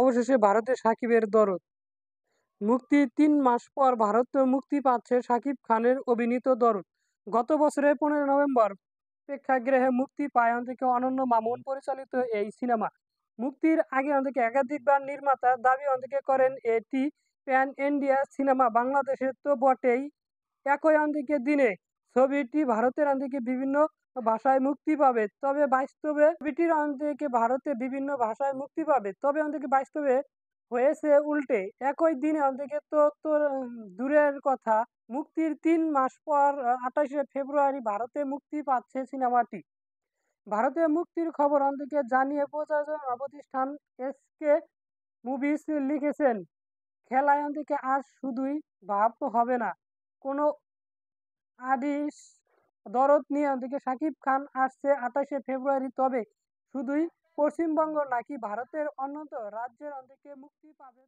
অবশেষে ভারতে শাকিবের দরদ। মুক্তির ৩ মাস পর ভারতে মুক্তি পাচ্ছে শাকিব খানের অভিনীত দরদ। গত বছরের ১৫ নভেম্বর প্রেক্ষাগৃহে মুক্তি পায় অনন্য মামুন পরিচালিত এই সিনেমা। মুক্তির আগে একাধিকবার নির্মাতার দাবি করেন এটি প্যান ইন্ডিয়া সিনেমা। বাংলাদেশে তো বটেই, একই দিনে ছবিটি ভারতের বিভিন্ন ভাষায় মুক্তি পাবে। তবে বাস্তবে ছবিটির ভারতে বিভিন্ন ভাষায় মুক্তি পাবে। তবে বাস্তবে হয়েছে উল্টে। একই দিনে তো দূরের কথা, মুক্তির ৩ মাস পর ২৮শে ফেব্রুয়ারি ভারতে মুক্তি পাচ্ছে সিনেমাটি। ভারতে মুক্তির খবর জানিয়ে প্রযোজনা প্রতিষ্ঠান এসকে মুভিজ লিখেছেন, খেলায় আজ শুধুই ভাব হবে না, কোনো আদিস দরদ নিয়ে শাকিব খান আসছে ২৮শে ফেব্রুয়ারি। তবে শুধুই পশ্চিমবঙ্গ নাকি ভারতের অন্যান্য রাজ্যের মুক্তি পাবে।